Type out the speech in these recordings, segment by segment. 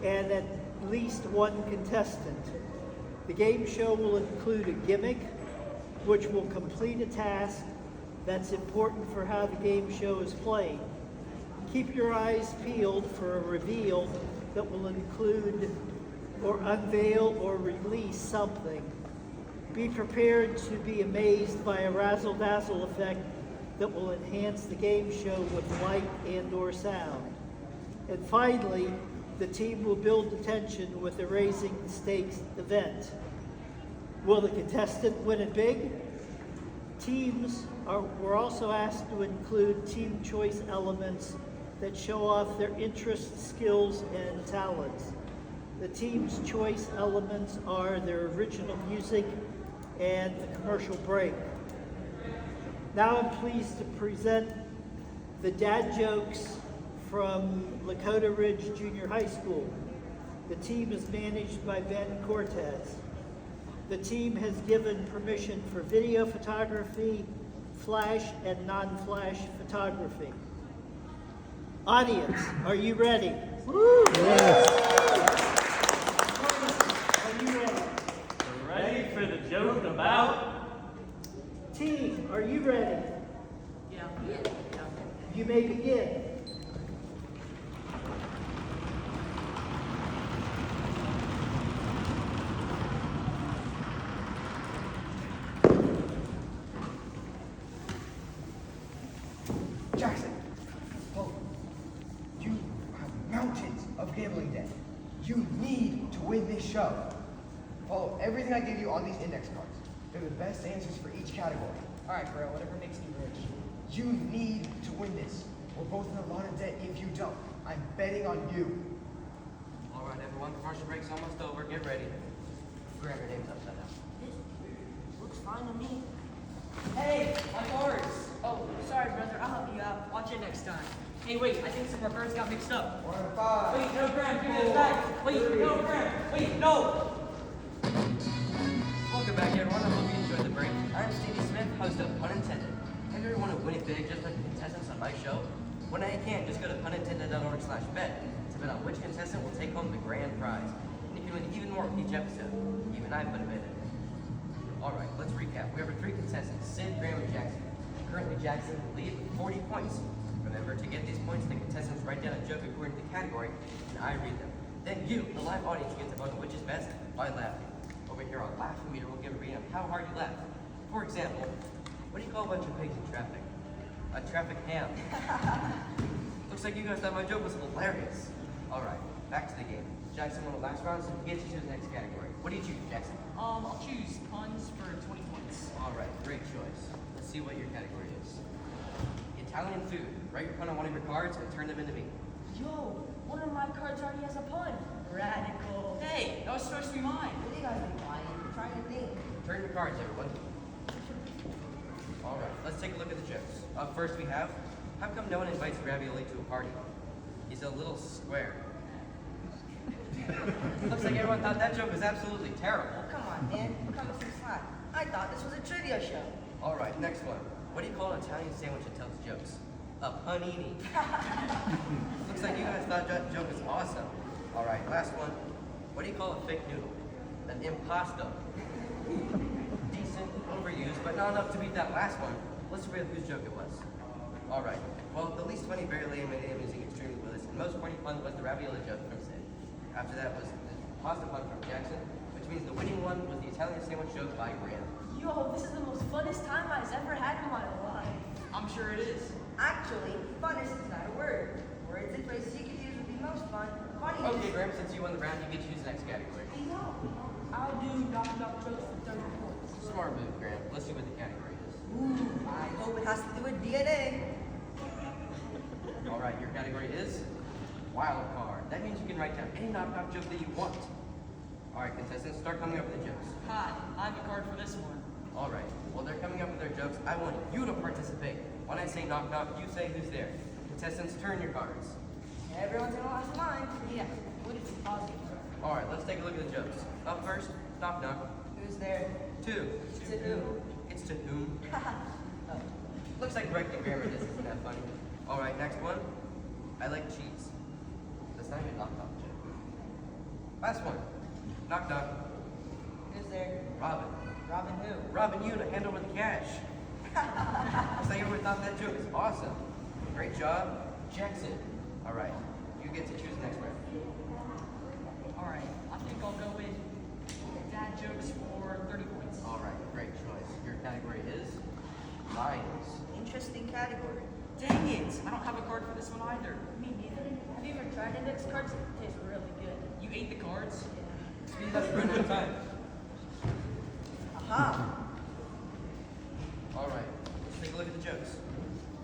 and at least one contestant. The game show will include a gimmick, which will complete a task that's important for how the game show is played. Keep your eyes peeled for a reveal that will include or unveil or release something. Be prepared to be amazed by a razzle-dazzle effect that will enhance the game show with light and/or sound. And finally, the team will build the tension with a raising the stakes event. Will the contestant win it big? Were also asked to include team choice elements that show off their interests, skills, and talents. The team's choice elements are their original music and the commercial break. Now I'm pleased to present the Dad Jokes from Lakota Ridge Junior High School. The team is managed by Ben Cortez. The team has given permission for video photography, flash and non-flash photography. Audience, are you ready? Woo! Yes. Are you ready? We're ready for the joke about... Team, are you ready? Yeah. You may begin. Jackson, oh, you have mountains of gambling debt. You need to win this show. Follow everything I give you on these index cards. They're the best answers for each category. All right, bro, whatever makes me rich. You need to win this. We're both in a lot of debt if you don't. I'm betting on you. All right, everyone, commercial break's almost over. Get ready. Grab your names upside down. This looks fine to me. Hey, my cards! Oh, sorry, brother. I'll help you out. Watch it next time. Hey, wait, I think some of our cards got mixed up. 1 and 5. Wait, no, Graham, give me this back. Wait, no, Graham. Wait, no! Welcome back, everyone. I hope you enjoyed the break. I'm Stevie Smith, host of Pun Intended. If you ever want to win it big, just like the contestants on my show, when you can, just go to punintended.org/bet to bet on which contestant will take home the grand prize. And you can win even more with each episode. Even I put a bid in. Alright, let's recap. We have our 3 contestants, Sid, Graham, and Jackson. Currently, Jackson will lead with 40 points. Remember, to get these points, the contestants write down a joke according to the category, and I read them. Then you, the live audience, get to vote on which is best by laughing. Over here on Laugh-O-Meter, we'll give a reading of how hard you laugh. For example, what do you call a bunch of pigs in traffic? A traffic ham. Looks like you guys thought my joke was hilarious. Alright, back to the game. Jackson won the last round, so we get to choose the next category. What do you choose, Jackson? I'll choose puns for 20 points. Alright, great choice. Let's see what your category is. Italian food. Write your pun on one of your cards and turn them into me. Yo, one of my cards already has a pun. Radical. Hey, that was supposed to be mine. What do you guys been buying? I'm trying to think. Turn your cards, everyone. Alright, let's take a look at the jokes. Up first we have, how come no one invites Ravioli to a party? He's a little square. Looks like everyone thought that joke was absolutely terrible. Oh, come on, man. Cut me some slack. I thought this was a trivia show. Alright, next one. What do you call an Italian sandwich that tells jokes? A panini. Looks like you guys thought that joke was awesome. Alright, last one. What do you call a fake noodle? An impasto. Decent, overused, but not enough to beat that last one. Let's reveal whose joke it was. Alright, well, the least funny, barely animated, amusing, extremely Willis, and most funny fun was the ravioli joke from Sid. After that was the pasta pun from Jackson, which means the winning one was the Italian sandwich joke by Graham. Yo, this is the most funnest time I've ever had in my life. I'm sure it is. Actually, funnest is not a word. Words and phrases you can use would be most fun. Funny Okay, Graham, since you won the round, you get to choose the next category. No, I'll do knock-knock jokes for 30 points. Smart move, Graham. Let's see what the category is. Ooh, I hope it has to do with DNA. Alright, your category is wild card. That means you can write down any knock-knock joke that you want. Alright, contestants, start coming up with the jokes. Hi, I have a card for this one. Alright, while they're coming up with their jokes, I want you to participate. When I say knock-knock, you say who's there. Contestants, turn your cards. Everyone's gonna last mine. Yeah, what is positive? Alright, let's take a look at the jokes. Up first, knock-knock. Who's there? 2. To who? It's to whom? Oh. Looks like correcting grammar just isn't that funny. Alright, next one. I like cheese. That's not even a knock-knock joke. Last one. Knock knock. Who's there? Robin. Robin who? Robbing you to hand over the cash. I think everyone thought that joke was awesome. Great job, Jackson. All right, you get to choose the next round. All right, I think I'll go with dad jokes for 30 points. All right, great choice. Your category is lions. Interesting category. Dang it, I don't have a card for this one either. Me neither. Have you ever tried index cards? It tastes really good. You ate the cards? Speed up, run out of time. Aha! All right, let's take a look at the jokes.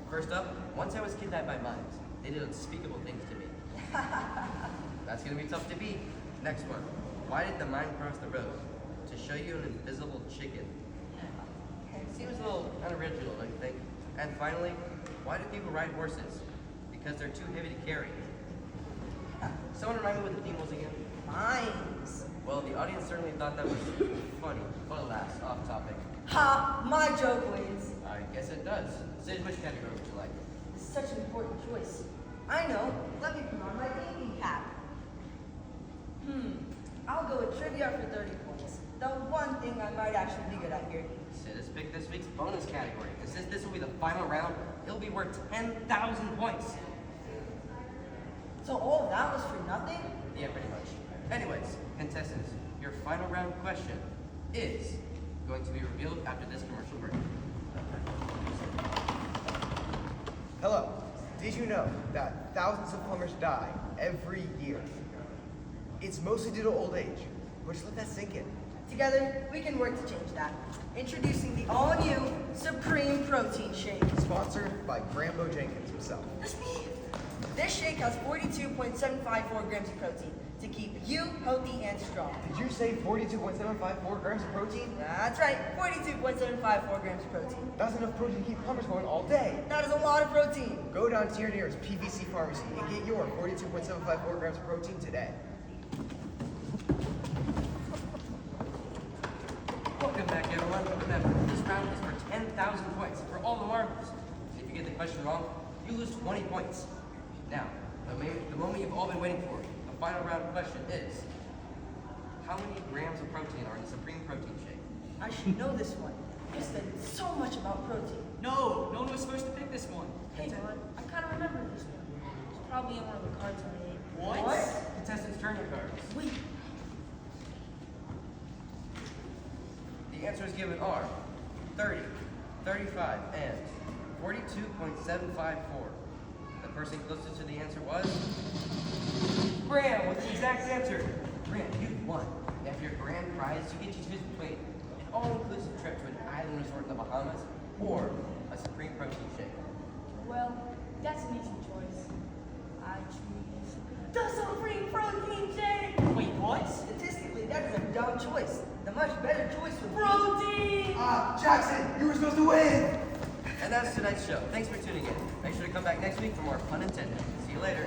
First up, once I was kidnapped by mimes. They did unspeakable things to me. That's gonna be tough to beat. Next one. Why did the mime cross the road? To show you an invisible chicken. Seems a little unoriginal, don't you think? And finally, why do people ride horses? Because they're too heavy to carry. Someone remind me what the theme was again? Mines. Well, the audience certainly thought that was funny, but alas, off topic. Ha! My joke wins. I guess it does. Sid, which category would you like? This is such an important choice. I know. Let me put on my thinking cap. I'll go with trivia for 30 points. The one thing I might actually be good at here. Sid has picked this week's bonus category. And since this will be the final round, it'll be worth 10,000 points. So all of that was for nothing? Yeah, pretty much. Anyways, contestants, your final round question is going to be revealed after this commercial break. Hello. Did you know that thousands of plumbers die every year? It's mostly due to old age, but just let that sink in. Together, we can work to change that. Introducing the all-new Supreme Protein Shake. Sponsored by Grambo Jenkins himself. That's me. This shake has 42.754 grams of protein to keep you healthy and strong. Did you say 42.754 grams of protein? That's right, 42.754 grams of protein. That's enough protein to keep plumbers going all day. That is a lot of protein. Go down to your nearest PVC pharmacy and get your 42.754 grams of protein today. Welcome back, everyone. Remember, this round is for 10,000 points for all the marbles. If you get the question wrong, you lose 20 points. Now, the moment you've all been waiting for, the final round question is, how many grams of protein are in the Supreme Protein Shake? I should know this one. I studied so much about protein. No, no one was supposed to pick this one. Hey, I kind of remember this one. It's probably in one of the cards I ate. What? Contestants, turn your cards. Wait, The answers given are 30, 35, and 42.754. The person closest to the answer was Graham with the exact answer. Graham, you won. Now for your grand prize, you get to choose between an all-inclusive trip to an island resort in the Bahamas or a Supreme Protein Shake. Well, that's an easy choice. I choose the Supreme Protein Shake! Wait, what? statistically, that is a dumb choice. The much better choice would be... Protein! Jackson, you were supposed to win! And that's tonight's show. Thanks for tuning in. Make sure to come back next week for more pun intended. See you later.